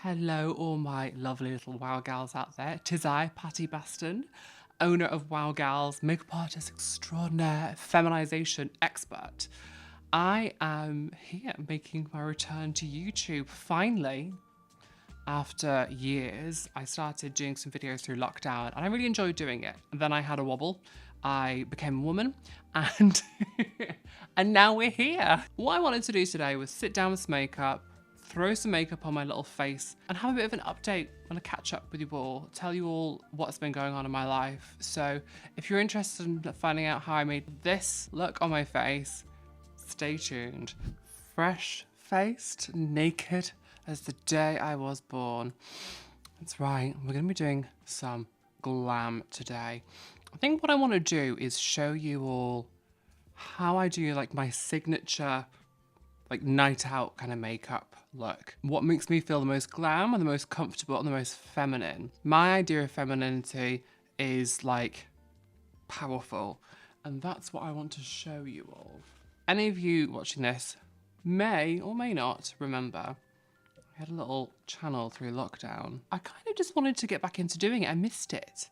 Hello, all my lovely little wow gals out there. 'Tis I, Patty Baston, owner of Wow Gals, makeup artist extraordinaire, feminization expert. I am here making my return to YouTube. Finally, after years, I started doing some videos through lockdown and I really enjoyed doing it. And then I had a wobble. I became a woman and and now we're here. What I wanted to do today was sit down with some makeup, throw some makeup on my little face and have a bit of an update and a catch up with you all, tell you all what's been going on in my life. So if you're interested in finding out how I made this look on my face, stay tuned. Fresh faced, naked as the day I was born. That's right, we're gonna be doing some glam today. I think what I want to do is show you all how I do like my signature like night out kind of makeup look. What makes me feel the most glam and the most comfortable and the most feminine. My idea of femininity is like powerful, and that's what I want to show you all. Any of you watching this may or may not remember I had a little channel through lockdown. I kind of just wanted to get back into doing it. I missed it.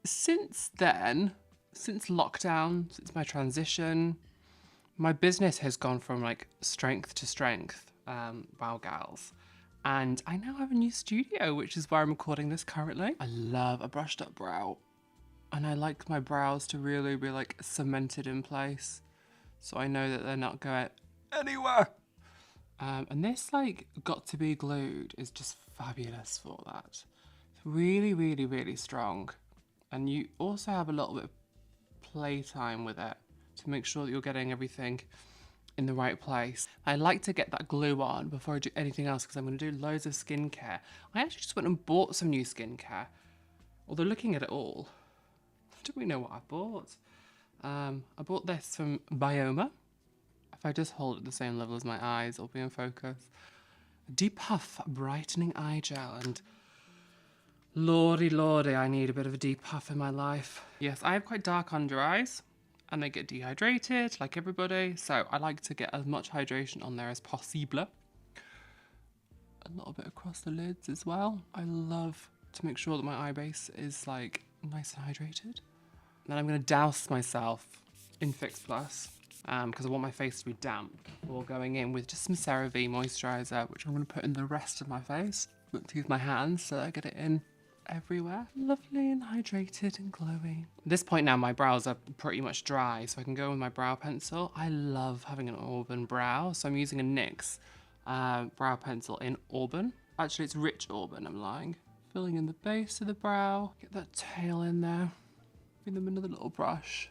Since then, since lockdown, since my transition, my business has gone from like strength to strength, Wow Gals. And I now have a new studio, which is where I'm recording this currently. I love a brushed up brow. And I like my brows to really be like cemented in place. So I know that they're not going anywhere. And this like got to be glued is just fabulous for that. It's really, really, really strong. And you also have a little bit of playtime with it to make sure that you're getting everything in the right place. I like to get that glue on before I do anything else because I'm going to do loads of skincare. I actually just went and bought some new skincare. Although looking at it all, I don't really know what I bought. I bought this from Bioma. If I just hold it the same level as my eyes, it'll be in focus. Deep Puff Brightening Eye Gel, and lordy, I need a bit of a deep puff in my life. Yes, I have quite dark under eyes and they get dehydrated like everybody, so I like to get as much hydration on there as possible. A little bit across the lids as well. I love to make sure that my eye base is like nice and hydrated. Then I'm going to douse myself in Fix Plus because I want my face to be damp before going in with just some CeraVe moisturiser, which I'm going to put in the rest of my face. But to use my hands so that I get it in everywhere. Lovely and hydrated and glowy. At this point now, my brows are pretty much dry, so I can go with my brow pencil. I love having an auburn brow, so I'm using a NYX brow pencil in auburn. Actually, it's rich auburn, I'm lying. Filling in the base of the brow. Get that tail in there. Give them another little brush.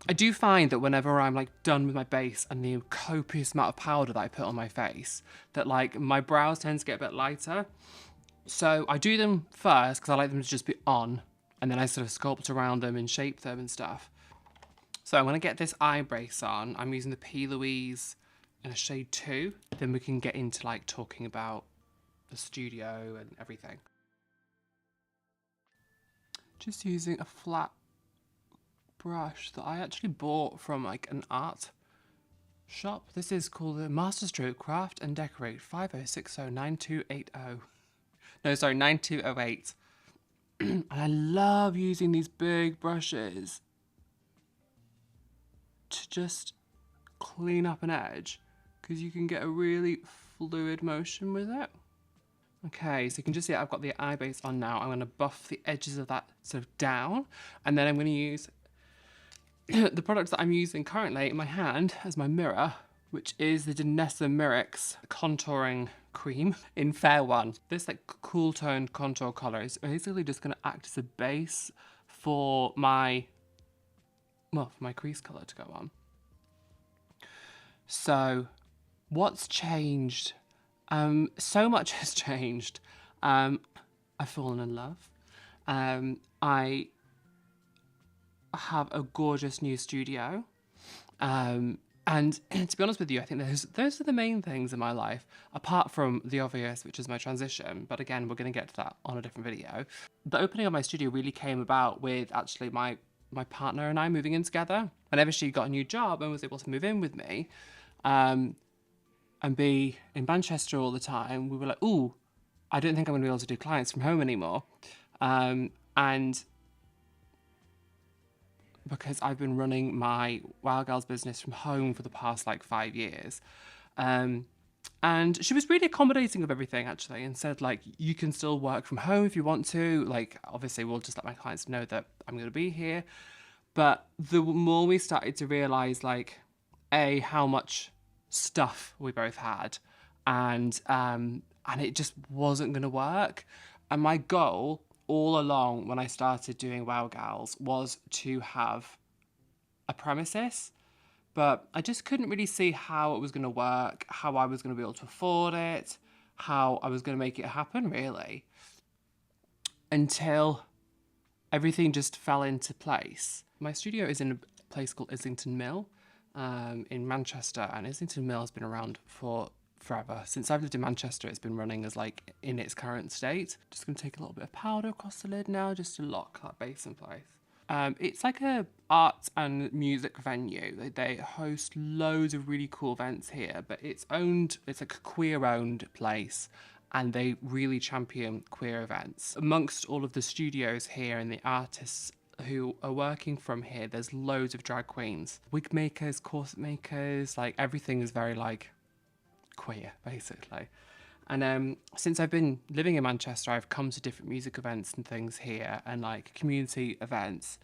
I do find that whenever I'm like done with my base and the copious amount of powder that I put on my face, that like my brows tend to get a bit lighter. So I do them first because I like them to just be on, and then I sort of sculpt around them and shape them and stuff. So I'm going to get this eye brace on. I'm using the P. Louise in a shade 2. Then we can get into like talking about the studio and everything. Just using a flat brush that I actually bought from like an art shop. This is called the Masterstroke Craft and Decorate 50609280. No, sorry, 9208. And I love using these big brushes to just clean up an edge because you can get a really fluid motion with it. Okay, so you can just see I've got the eye base on now. I'm going to buff the edges of that sort of down, and then I'm going to use the products that I'm using currently in my hand as my mirror, which is the Danessa Myricks contouring cream in Fair One. This like cool toned contour color is basically just going to act as a base for my, well, for my crease color to go on. So what's changed? So much has changed. I've fallen in love. I have a gorgeous new studio. And to be honest with you, I think those are the main things in my life, apart from the obvious, which is my transition. But again, we're going to get to that on a different video. The opening of my studio really came about with actually my partner and I moving in together. Whenever she got a new job and was able to move in with me, and be in Manchester all the time, we were like, ooh, I don't think I'm going to be able to do clients from home anymore. And because I've been running my Wild Girls business from home for the past like 5 years. And she was really accommodating of everything, actually, and said, like, you can still work from home if you want to. Like, obviously, we'll just let my clients know that I'm going to be here. But the more we started to realise, like, A, how much stuff we both had, and it just wasn't going to work. And my goal all along when I started doing Wow Gals was to have a premises, but I just couldn't really see how it was going to work, how I was going to be able to afford it, how I was going to make it happen, really, until everything just fell into place. My studio is in a place called Islington Mill in Manchester, and Islington Mill has been around for forever. Since I've lived in Manchester, it's been running as like in its current state. Just going to take a little bit of powder across the lid now just to lock that base in place. It's like a art and music venue. They host loads of really cool events here, but it's like a queer-owned place, and they really champion queer events. Amongst all of the studios here and the artists who are working from here, there's loads of drag queens, wig makers, corset makers, like everything is very like queer, basically. And since I've been living in Manchester, I've come to different music events and things here, and like community events.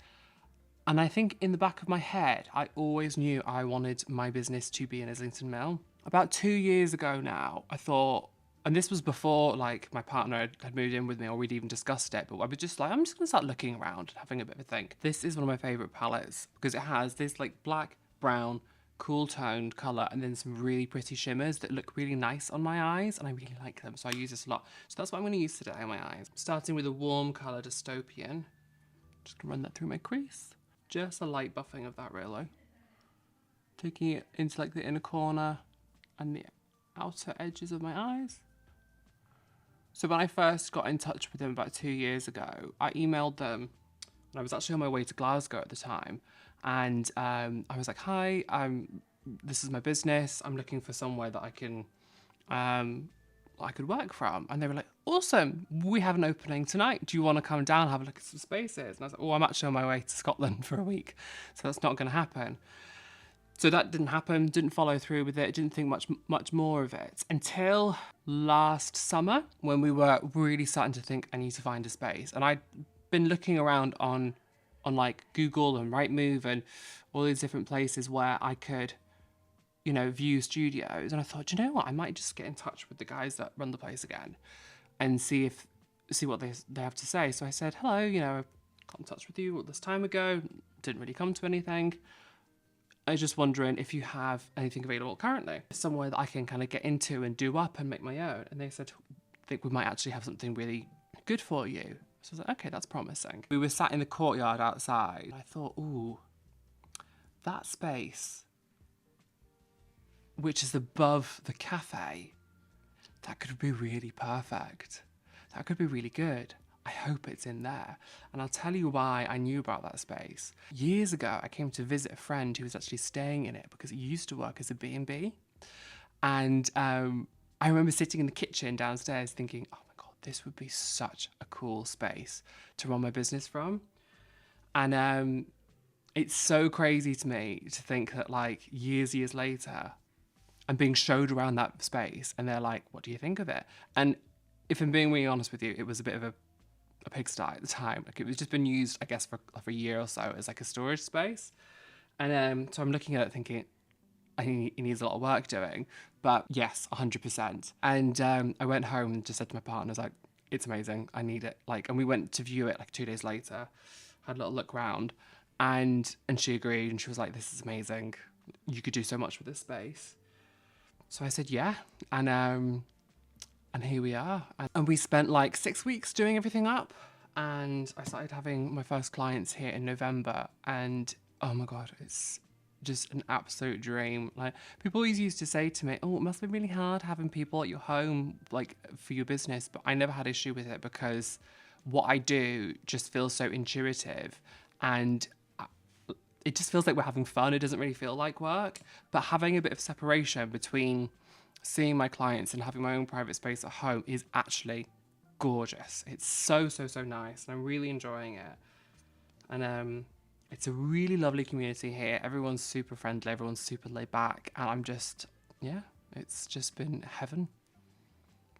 And I think in the back of my head, I always knew I wanted my business to be in Islington Mill. About 2 years ago now, I thought, and this was before like my partner had moved in with me or we'd even discussed it, but I was just like, I'm just going to start looking around and having a bit of a think. This is one of my favourite palettes because it has this like black, brown, cool toned colour and then some really pretty shimmers that look really nice on my eyes, and I really like them, so I use this a lot. So that's what I'm going to use today on my eyes. Starting with a warm colour dystopian. Just going to run that through my crease. Just a light buffing of that, really. Taking it into like the inner corner and the outer edges of my eyes. So when I first got in touch with them about 2 years ago, I emailed them, and I was actually on my way to Glasgow at the time. And I was like, hi, this is my business. I'm looking for somewhere that I could work from. And they were like, awesome, we have an opening tonight. Do you want to come down and have a look at some spaces? And I was like, oh, I'm actually on my way to Scotland for a week, so that's not going to happen. So that didn't happen, didn't follow through with it, didn't think much more of it until last summer when we were really starting to think I need to find a space. And I'd been looking around on like Google and Rightmove and all these different places where I could, view studios. And I thought, you know what, I might just get in touch with the guys that run the place again and see what they have to say. So I said, hello, I got in touch with you all this time ago, didn't really come to anything. I was just wondering if you have anything available currently, somewhere that I can kind of get into and do up and make my own. And they said, I think we might actually have something really good for you. So I was like, okay, that's promising. We were sat in the courtyard outside. I thought, ooh, that space, which is above the cafe, that could be really perfect. That could be really good. I hope it's in there. And I'll tell you why I knew about that space. Years ago, I came to visit a friend who was actually staying in it because he used to work as a B&B. And I remember sitting in the kitchen downstairs thinking, oh my God, this would be such a cool space to run my business from. And it's so crazy to me to think that like years later, I'm being showed around that space and they're like, what do you think of it? And if I'm being really honest with you, it was a bit of a pigsty at the time. Like it was just been used, I guess, for a year or so as like a storage space. And so I'm looking at it thinking, I think it needs a lot of work doing. But yes, 100%. And I went home and just said to my partner, I was like, it's amazing, I need it. And we went to view it like 2 days later, had a little look round, and she agreed, and she was like, this is amazing. You could do so much with this space. So I said, yeah. And here we are. And we spent like 6 weeks doing everything up. And I started having my first clients here in November. And oh my God, it's just an absolute dream. Like people always used to say to me, oh, it must be really hard having people at your home, like for your business. But I never had issue with it because what I do just feels so intuitive. And it just feels like we're having fun. It doesn't really feel like work. But having a bit of separation between seeing my clients and having my own private space at home is actually gorgeous. It's so, so, so nice, and I'm really enjoying it. And it's a really lovely community here. Everyone's super friendly, everyone's super laid back, and I'm just, yeah, it's just been heaven.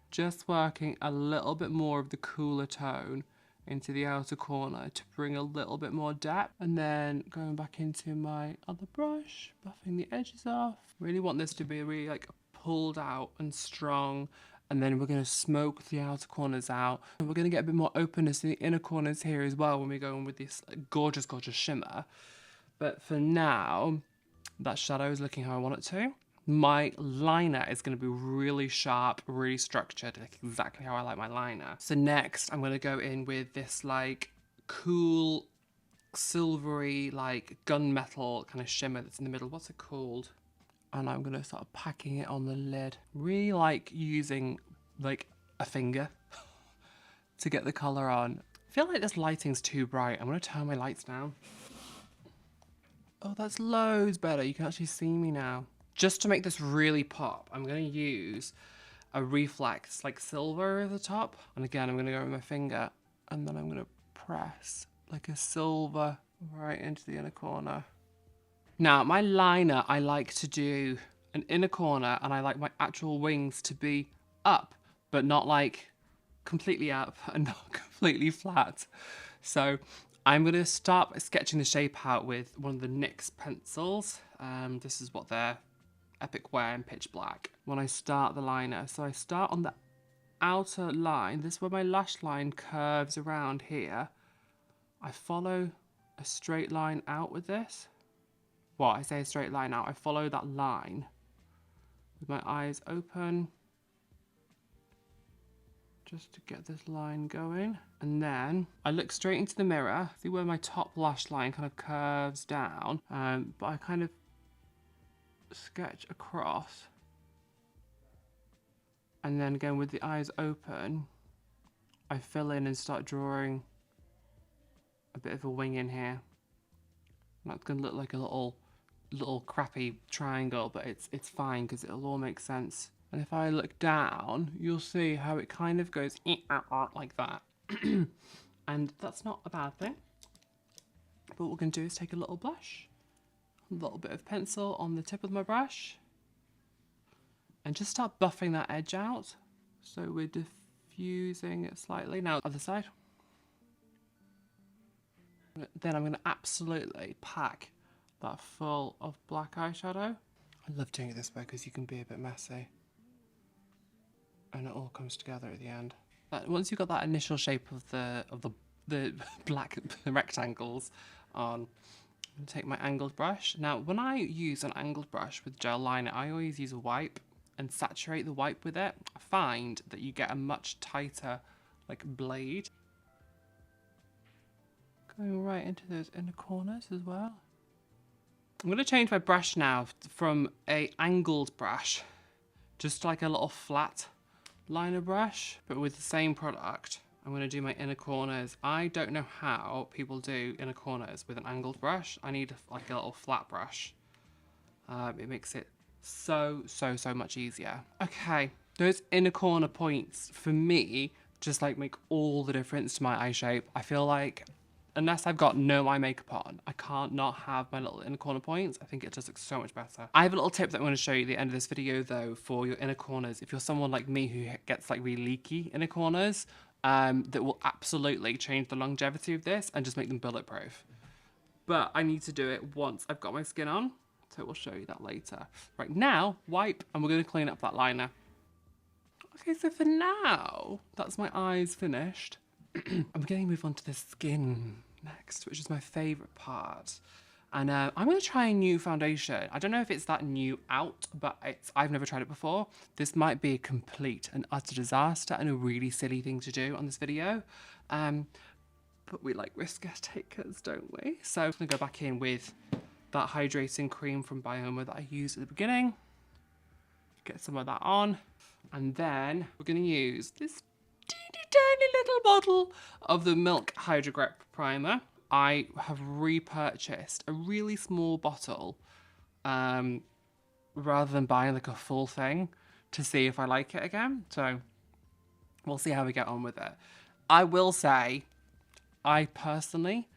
Just working a little bit more of the cooler tone into the outer corner to bring a little bit more depth, and then going back into my other brush, buffing the edges off. Really want this to be really like pulled out and strong, and then we're going to smoke the outer corners out, and we're going to get a bit more openness in the inner corners here as well when we go in with this gorgeous, gorgeous shimmer. But for now, that shadow is looking how I want it to. My liner is going to be really sharp, really structured, like exactly how I like my liner. So next, I'm going to go in with this like cool, silvery, like gunmetal kind of shimmer that's in the middle. What's it called? And I'm going to start packing it on the lid. Really like using like a finger to get the colour on. I feel like this lighting's too bright. I'm going to turn my lights down. Oh, that's loads better. You can actually see me now. Just to make this really pop, I'm going to use a reflex like silver over the top. And again, I'm going to go with my finger, and then I'm going to press like a silver right into the inner corner. Now, my liner, I like to do an inner corner, and I like my actual wings to be up, but not like completely up and not completely flat. So I'm going to start sketching the shape out with one of the NYX pencils. This is what they're Epic Wear in Pitch Black. When I start the liner, so I start on the outer line. This is where my lash line curves around here. I follow a straight line out with this. Well, I say a straight line out. I follow that line with my eyes open, just to get this line going. And then I look straight into the mirror, see where my top lash line kind of curves down, but I kind of sketch across, and then again with the eyes open, I fill in and start drawing a bit of a wing in here. That's gonna look like a little crappy triangle, but it's fine because it'll all make sense. And if I look down, you'll see how it kind of goes like that. And that's not a bad thing. But what we're going to do is take a little blush, a little bit of pencil on the tip of my brush, and just start buffing that edge out. So we're diffusing it slightly. Now, other side. Then I'm going to absolutely pack that full of black eyeshadow. I love doing it this way because you can be a bit messy, and it all comes together at the end. But once you've got that initial shape of the black rectangles on, I'm going to take my angled brush. Now, when I use an angled brush with gel liner, I always use a wipe and saturate the wipe with it. I find that you get a much tighter like blade. Going right into those inner corners as well. I'm going to change my brush now from a angled brush just like a little flat liner brush, but with the same product. I'm going to do my inner corners. I don't know how people do inner corners with an angled brush. I need like a little flat brush. It makes it so much easier. Okay, those inner corner points for me just like make all the difference to my eye shape. I feel like unless I've got no eye makeup on, I can't not have my little inner corner points. I think it just looks so much better. I have a little tip that I'm going to show you at the end of this video though for your inner corners. If you're someone like me who gets like really leaky inner corners, that will absolutely change the longevity of this and just make them bulletproof. But I need to do it once I've got my skin on, so we'll show you that later. Right now, wipe, and we're going to clean up that liner. Okay, so for now, that's my eyes finished. I'm going to move on to the skin next, which is my favourite part. And I'm going to try a new foundation. I don't know if it's that new out, but I've never tried it before. This might be a complete and utter disaster and a really silly thing to do on this video. But we like risk takers, don't we? So I'm going to go back in with that hydrating cream from Bioma that I used at the beginning. Get some of that on. And then we're going to use this tiny little bottle of the Milk Hydro Grip Primer. I have repurchased a really small bottle rather than buying like a full thing, to see if I like it again. So we'll see how we get on with it. I will say, I personally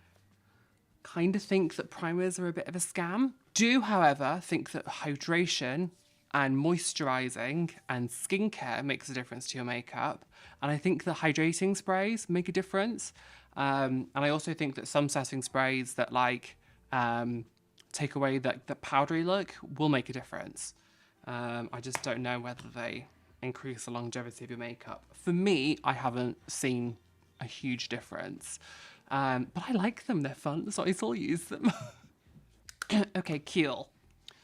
kind of think that primers are a bit of a scam. Do, however, think that hydration and moisturising and skincare makes a difference to your makeup. And I think that hydrating sprays make a difference. And I also think that some setting sprays that take away the powdery look will make a difference. I just don't know whether they increase the longevity of your makeup. For me, I haven't seen a huge difference. But I like them, they're fun, so I still use them. Okay, Keel.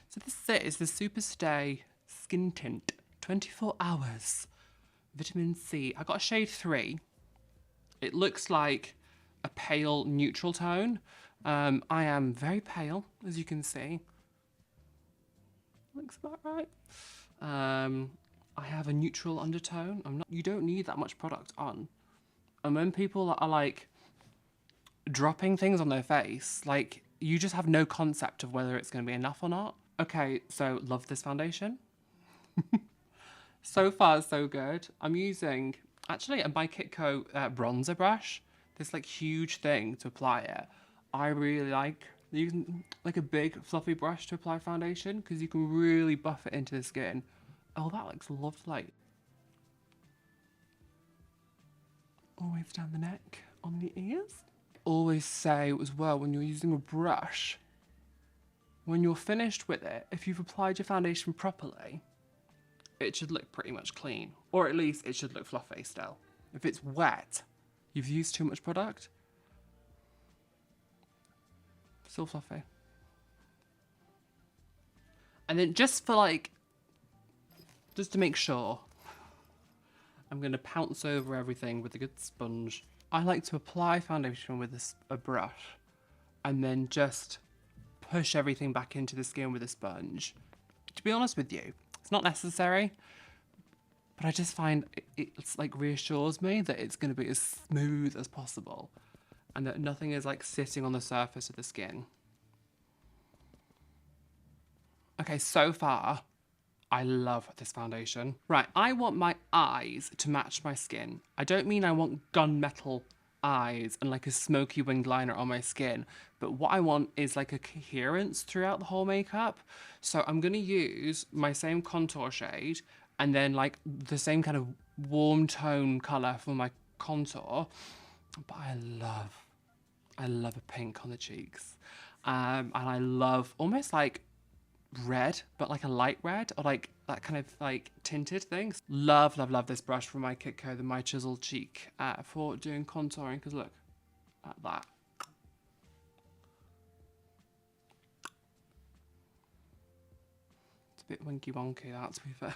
So this is it, it's the Super Stay Skin Tint, 24 hours, vitamin C. I got a shade 3. It looks like a pale neutral tone. I am very pale, as you can see. Looks about right. I have a neutral undertone. You don't need that much product on. And when people are like dropping things on their face, like you just have no concept of whether it's going to be enough or not. Okay, so love this foundation. So far, so good. I'm using actually a My Kitco bronzer brush. This like huge thing to apply it. I really like using like a big fluffy brush to apply foundation because you can really buff it into the skin. Oh, that looks lovely. Always down the neck, on the ears. Always say as well, when you're using a brush, when you're finished with it, if you've applied your foundation properly, it should look pretty much clean. Or at least it should look fluffy still. If it's wet, you've used too much product, still fluffy. And then just to make sure, I'm going to pounce over everything with a good sponge. I like to apply foundation with a brush and then just push everything back into the skin with a sponge. To be honest with you, it's not necessary, but I just find it's like reassures me that it's going to be as smooth as possible and that nothing is like sitting on the surface of the skin. Okay, so far, I love this foundation. Right, I want my eyes to match my skin. I don't mean I want gunmetal eyes and like a smoky winged liner on my skin, but what I want is like a coherence throughout the whole makeup. So I'm gonna use my same contour shade and then like the same kind of warm tone color for my contour, but I love a pink on the cheeks. And I love almost like red, but like a light red or like that kind of like tinted things. Love this brush from My Kitco, the My Chisel Cheek, for doing contouring, because look at that. It's a bit winky wonky, that, to be fair.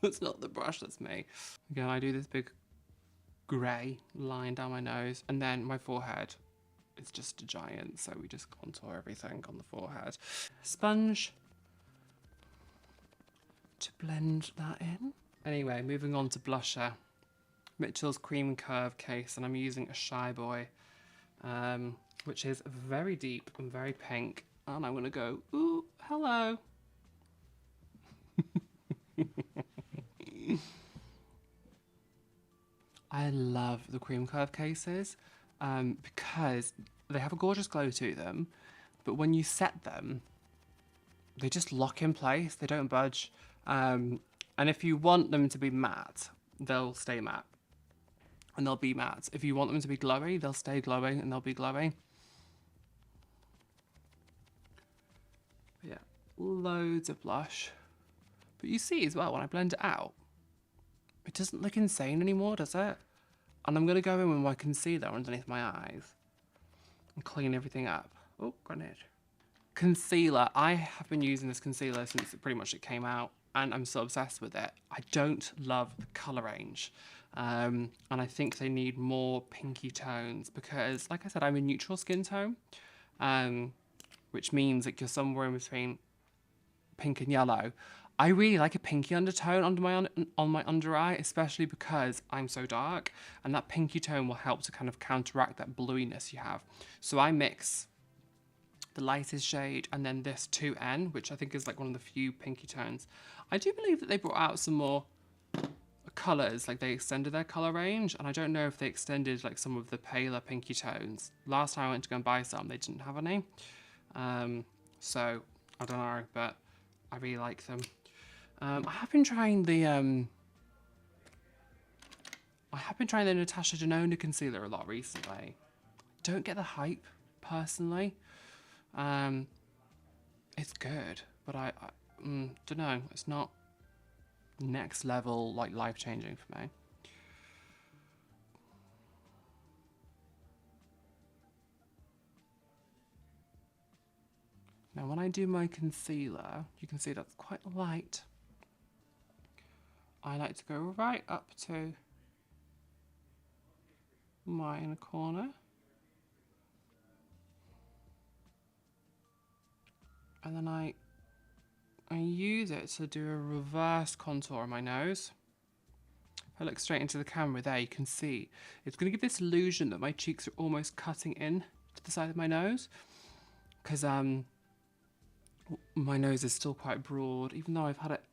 That's not the brush, that's me. Again, I do this big grey line down my nose, and then my forehead is just a giant, so we just contour everything on the forehead. Sponge to blend that in. Anyway, moving on to blusher. Mitchell's Cream Curve case, and I'm using a Shy Boy, which is very deep and very pink. And I'm gonna go, ooh, hello. I love the Cream Curve cases because they have a gorgeous glow to them, but when you set them, they just lock in place, they don't budge. And if you want them to be matte, they'll stay matte and they'll be matte. If you want them to be glowy, they'll stay glowing and they'll be glowy. But yeah, loads of blush. But you see as well, when I blend it out, it doesn't look insane anymore, does it? And I'm going to go in with my concealer underneath my eyes and clean everything up. Oh, grenade. Concealer. I have been using this concealer since pretty much it came out, and I'm so obsessed with it. I don't love the colour range, and I think they need more pinky tones because, like I said, I'm a neutral skin tone, which means that you're somewhere in between pink and yellow. I really like a pinky undertone under on my under eye, especially because I'm so dark, and that pinky tone will help to kind of counteract that bluiness you have. So I mix the lightest shade and then this 2N, which I think is like one of the few pinky tones. I do believe that they brought out some more colours, like they extended their colour range, and I don't know if they extended like some of the paler pinky tones. Last time I went to go and buy some, they didn't have any. So I don't know, but I really like them. I have been trying the Natasha Denona concealer a lot recently. Don't get the hype personally. It's good, but I don't know. It's not next level, like life changing for me. Now, when I do my concealer, you can see that's quite light. I like to go right up to my inner corner. And then I use it to do a reverse contour on my nose. If I look straight into the camera there, you can see it's going to give this illusion that my cheeks are almost cutting in to the side of my nose. Because my nose is still quite broad, even though I've had it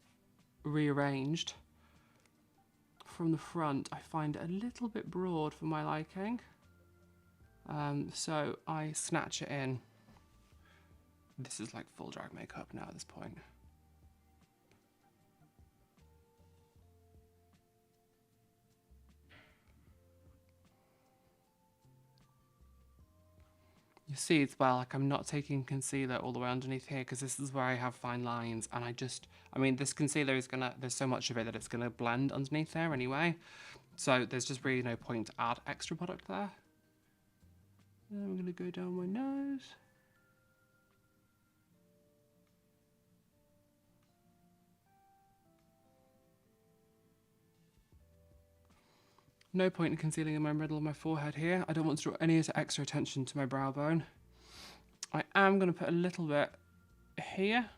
rearranged from the front. I find it a little bit broad for my liking, so I snatch it in. This is like full drag makeup now at this point. You see as well, like I'm not taking concealer all the way underneath here because this is where I have fine lines, and I mean this concealer is there's so much of it that it's gonna blend underneath there anyway. So there's just really no point to add extra product there. Then I'm gonna go down my nose. No point in concealing in my middle of my forehead here. I don't want to draw any extra attention to my brow bone. I am going to put a little bit here,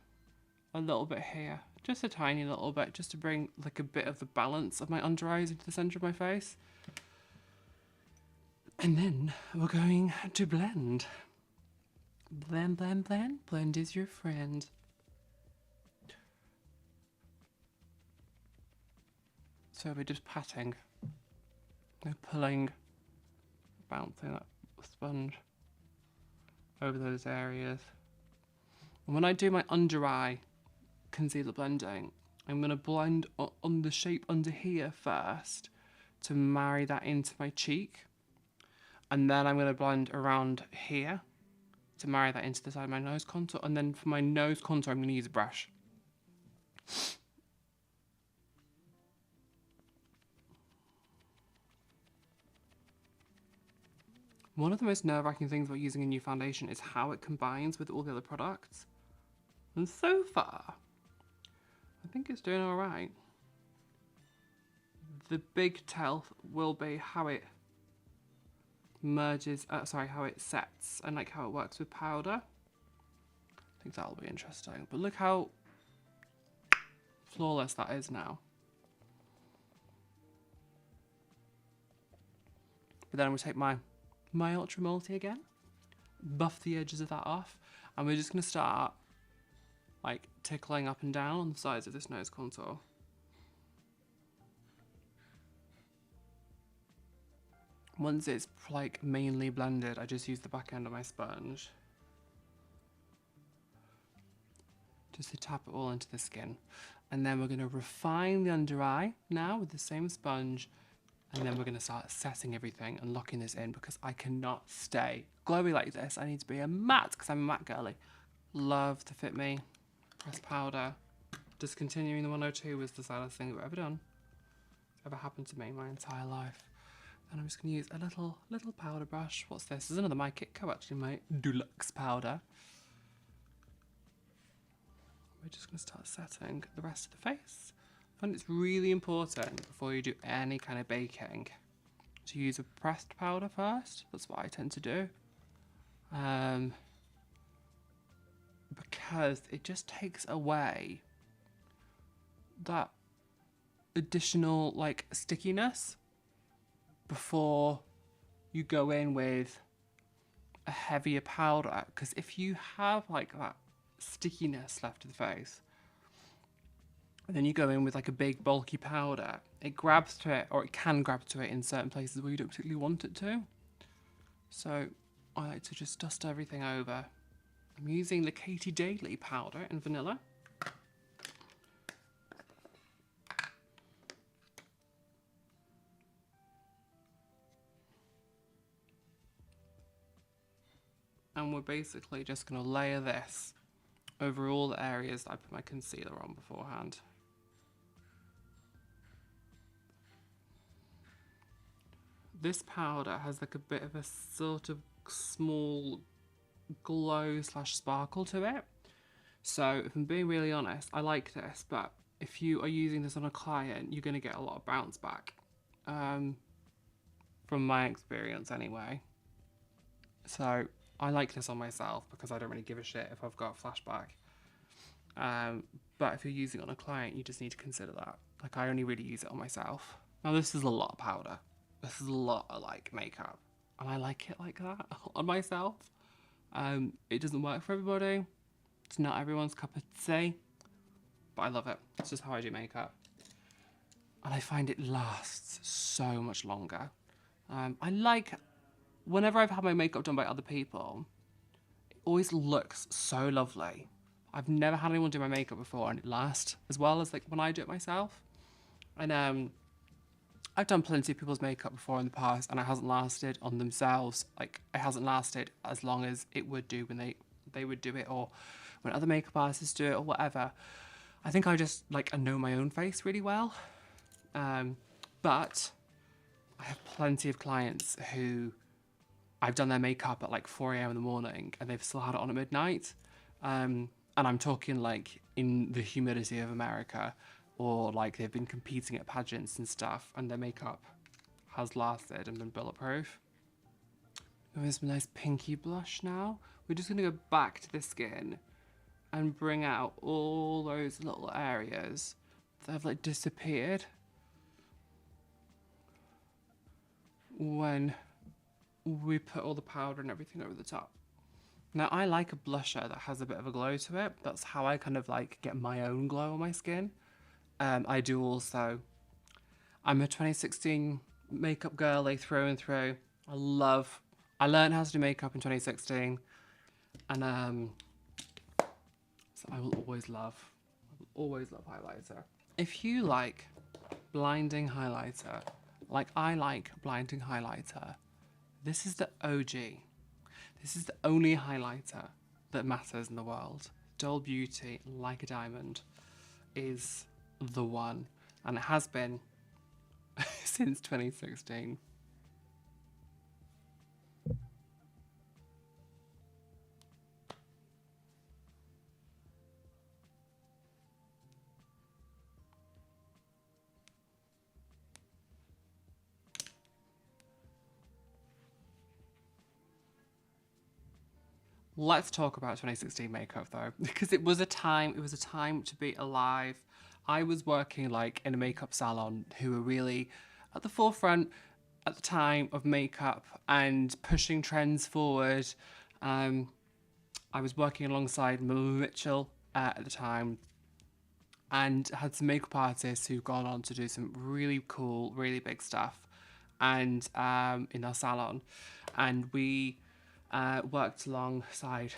a little bit here, just a tiny little bit, just to bring like a bit of the balance of my under eyes into the centre of my face. And then we're going to blend. Blend, blend, blend. Blend is your friend. So we're just patting. No pulling, bouncing that sponge over those areas. And when I do my under eye concealer blending, I'm going to blend on the shape under here first to marry that into my cheek. And then I'm going to blend around here to marry that into the side of my nose contour. And then for my nose contour, I'm going to use a brush. One of the most nerve-wracking things about using a new foundation is how it combines with all the other products. And so far, I think it's doing all right. The big tell will be how it merges, how it sets and like how it works with powder. I think that'll be interesting. But look how flawless that is now. But then I'm gonna take my Ultra Multi again, buff the edges of that off, and we're just going to start like tickling up and down on the sides of this nose contour. Once it's like mainly blended, I just use the back end of my sponge just to tap it all into the skin. And then we're going to refine the under eye now with the same sponge. And then we're going to start setting everything and locking this in because I cannot stay glowy like this. I need to be a matte because I'm a matte girly. Love to Fit Me pressed powder. Discontinuing the 102 was the saddest thing I've ever done. It's ever happened to me my entire life. And I'm just going to use a little powder brush. What's this? This is another My Kitco, actually, my Deluxe powder. We're just going to start setting the rest of the face. And it's really important before you do any kind of baking to use a pressed powder first. That's what I tend to do. Because it just takes away that additional like stickiness before you go in with a heavier powder. Because if you have like that stickiness left to the face, and then you go in with like a big bulky powder, it grabs to it, or it can grab to it in certain places where you don't particularly want it to. So I like to just dust everything over. I'm using the Katie Daly powder in vanilla. And we're basically just going to layer this over all the areas that I put my concealer on beforehand. This powder has like a bit of a sort of small glow / sparkle to it. So if I'm being really honest, I like this, but if you are using this on a client, you're going to get a lot of bounce back. From my experience anyway. So I like this on myself because I don't really give a shit if I've got a flashback. But if you're using it on a client, you just need to consider that. Like, I only really use it on myself. Now, this is a lot of powder. This is a lot of, like, makeup. And I like it like that on myself. It doesn't work for everybody. It's not everyone's cup of tea. But I love it. It's just how I do makeup. And I find it lasts so much longer. I like, whenever I've had my makeup done by other people, it always looks so lovely. I've never had anyone do my makeup before and it lasts as well as like when I do it myself. And I've done plenty of people's makeup before in the past and it hasn't lasted on themselves. Like, it hasn't lasted as long as it would do when they would do it, or when other makeup artists do it, or whatever. I think I just, like, I know my own face really well. But I have plenty of clients who I've done their makeup at like 4 a.m. in the morning and they've still had it on at midnight. And I'm talking like in the humidity of America, or like they've been competing at pageants and stuff and their makeup has lasted and been bulletproof. There's some nice pinky blush now. We're just gonna go back to the skin and bring out all those little areas that have like disappeared when we put all the powder and everything over the top. Now, I like a blusher that has a bit of a glow to it. That's how I kind of like get my own glow on my skin. I do also, I'm a 2016 makeup girly through and through. I learned how to do makeup in 2016. And so I will always love highlighter. If you like blinding highlighter, like I like blinding highlighter, this is the OG. This is the only highlighter that matters in the world. Dull Beauty, Like a Diamond, is the one. And it has been since 2016. Let's talk about 2016 makeup though, because it was a time to be alive. I was working like in a makeup salon who were really at the forefront at the time of makeup and pushing trends forward. I was working alongside Mitchell at the time and had some makeup artists who've gone on to do some really cool, really big stuff and in our salon. And we worked alongside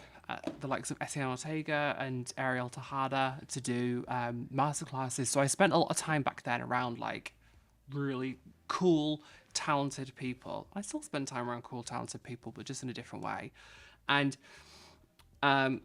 the likes of Etienne Ortega and Ariel Tejada to do masterclasses. So I spent a lot of time back then around like really cool, talented people. I still spend time around cool, talented people, but just in a different way. And the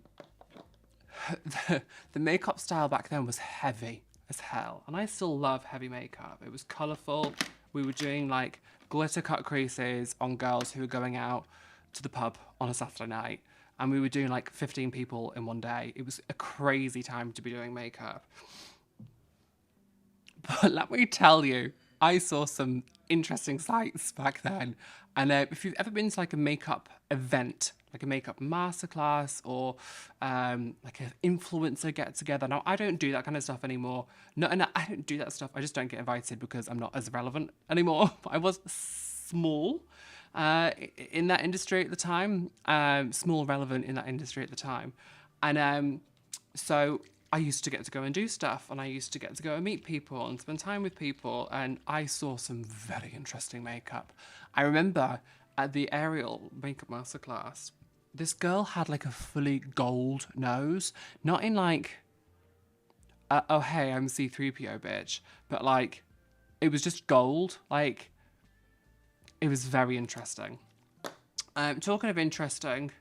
makeup style back then was heavy as hell. And I still love heavy makeup. It was colourful. We were doing like glitter cut creases on girls who were going out to the pub on a Saturday night, and we were doing like 15 people in one day. It was a crazy time to be doing makeup. But let me tell you, I saw some interesting sights back then. And if you've ever been to like a makeup event, like a makeup masterclass or like an influencer get together. Now, I don't do that kind of stuff anymore. No, I don't do that stuff. I just don't get invited because I'm not as relevant anymore. I was small in that industry at the time, small relevant in that industry at the time. And so I used to get to go and do stuff, and I used to get to go and meet people and spend time with people, and I saw some very interesting makeup. I remember at the aerial makeup masterclass, this girl had like a fully gold nose, not in like, oh hey, I'm C3PO bitch, but like, it was just gold. Like, it was very interesting. Talking of interesting,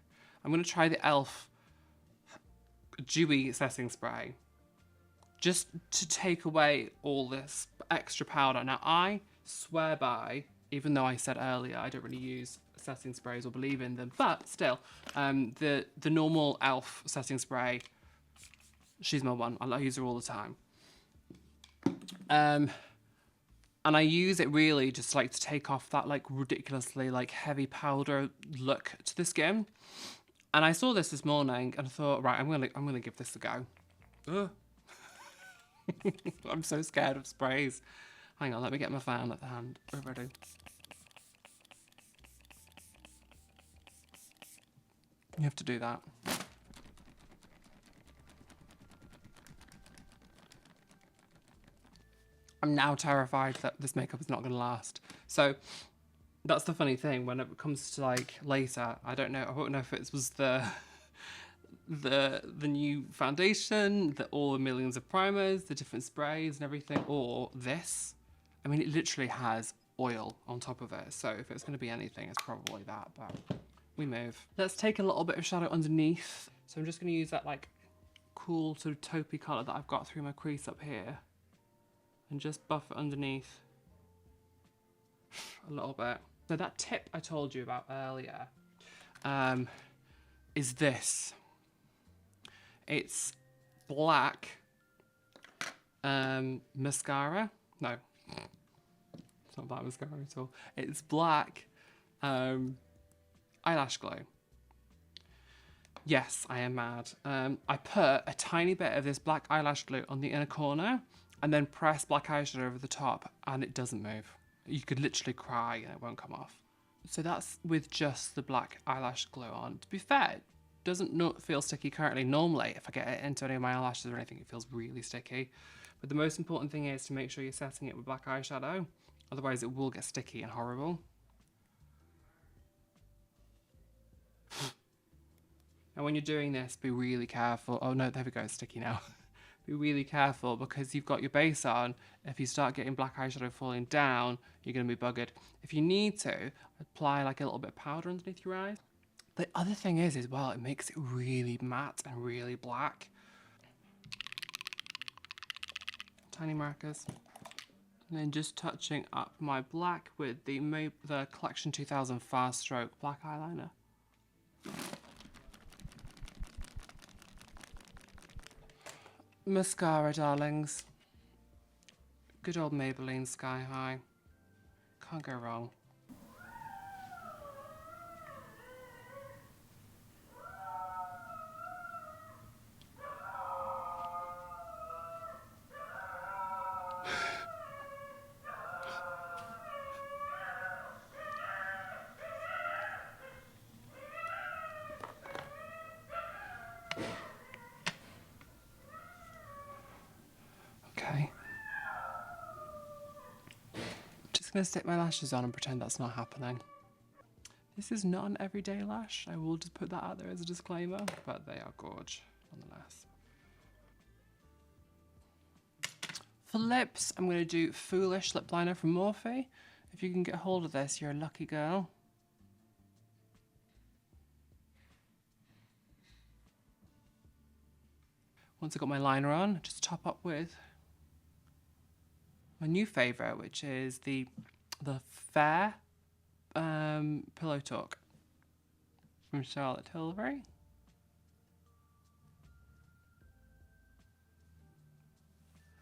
I'm going to try the e.l.f. Dewy setting spray just to take away all this extra powder. Now, I swear by, even though I said earlier I don't really use setting sprays or believe in them, but still, the normal e.l.f. setting spray, she's my one. I use her all the time. And I use it really just like to take off that like ridiculously like heavy powder look to the skin. And I saw this morning and I thought, right, I'm gonna give this a go. Ugh. I'm so scared of sprays. Hang on, let me get my fan at the hand. We're ready. You have to do that. I'm now terrified that this makeup is not going to last. So that's the funny thing when it comes to like later. I won't know if it was the new foundation, all the millions of primers, the different sprays and everything, or this. I mean, it literally has oil on top of it. So if it's going to be anything, it's probably that. But we move. Let's take a little bit of shadow underneath. So I'm just going to use that like cool sort of taupey colour that I've got through my crease up here. And just buff it underneath a little bit. So that tip I told you about earlier is this. It's black mascara. No, it's not black mascara at all. It's black eyelash glue. Yes, I am mad. I put a tiny bit of this black eyelash glue on the inner corner and then press black eyeshadow over the top, and it doesn't move. You could literally cry and it won't come off. So that's with just the black eyelash glue on. To be fair, it doesn't not feel sticky currently. Normally, if I get it into any of my eyelashes or anything, it feels really sticky. But the most important thing is to make sure you're setting it with black eyeshadow. Otherwise, it will get sticky and horrible. And when you're doing this, be really careful. Oh no, there we go, it's sticky now. Be really careful because you've got your base on. If you start getting black eyeshadow falling down, you're going to be buggered. If you need to, apply like a little bit of powder underneath your eyes. The other thing is well, it makes it really matte and really black. Tiny markers. And then just touching up my black with the Collection 2000 Fast Stroke black eyeliner. Mascara, darlings. Good old Maybelline Sky High. Can't go wrong. Okay. Just gonna stick my lashes on and pretend that's not happening. This is not an everyday lash. I will just put that out there as a disclaimer, but they are gorge nonetheless. For lips, I'm gonna do Foolish lip liner from Morphe. If you can get hold of this, you're a lucky girl. Once I got my liner on, just top up with my new favourite, which is the Fair Pillow Talk from Charlotte Tilbury.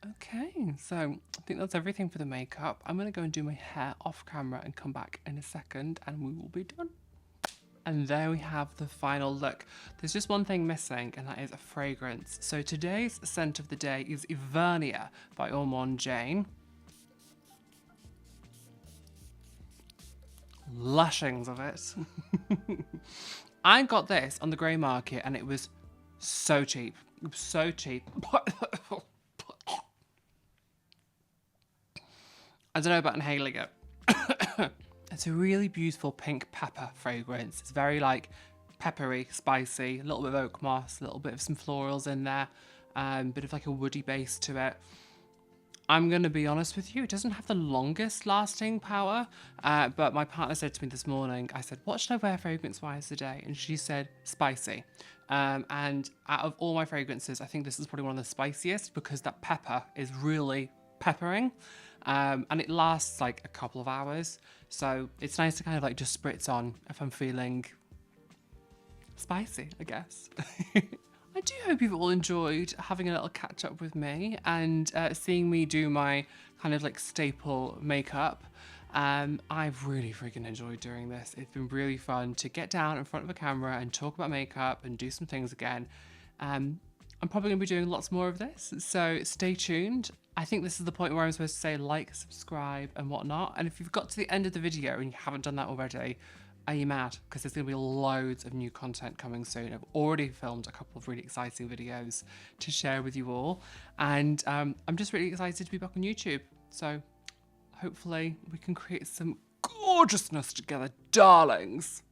Okay, so I think that's everything for the makeup. I'm going to go and do my hair off camera and come back in a second and we will be done. And there we have the final look. There's just one thing missing, and that is a fragrance. So today's scent of the day is Ivernia by Ormond Jane. Lushings of it. I got this on the grey market and it was so cheap. It was so cheap. I don't know about inhaling it. It's a really beautiful pink pepper fragrance. It's very like peppery, spicy, a little bit of oak moss, a little bit of some florals in there, bit of like a woody base to it. I'm going to be honest with you, it doesn't have the longest lasting power, but my partner said to me this morning, I said, what should I wear fragrance-wise today? And she said, spicy. And out of all my fragrances, I think this is probably one of the spiciest because that pepper is really peppering. And it lasts like a couple of hours. So it's nice to kind of like just spritz on if I'm feeling spicy, I guess. I do hope you've all enjoyed having a little catch up with me and seeing me do my kind of like staple makeup. I've really freaking enjoyed doing this. It's been really fun to get down in front of a camera and talk about makeup and do some things again. I'm probably going to be doing lots more of this, so stay tuned. I think this is the point where I'm supposed to say like, subscribe and whatnot. And if you've got to the end of the video and you haven't done that already, are you mad? Because there's going to be loads of new content coming soon. I've already filmed a couple of really exciting videos to share with you all. And I'm just really excited to be back on YouTube. So hopefully we can create some gorgeousness together, darlings.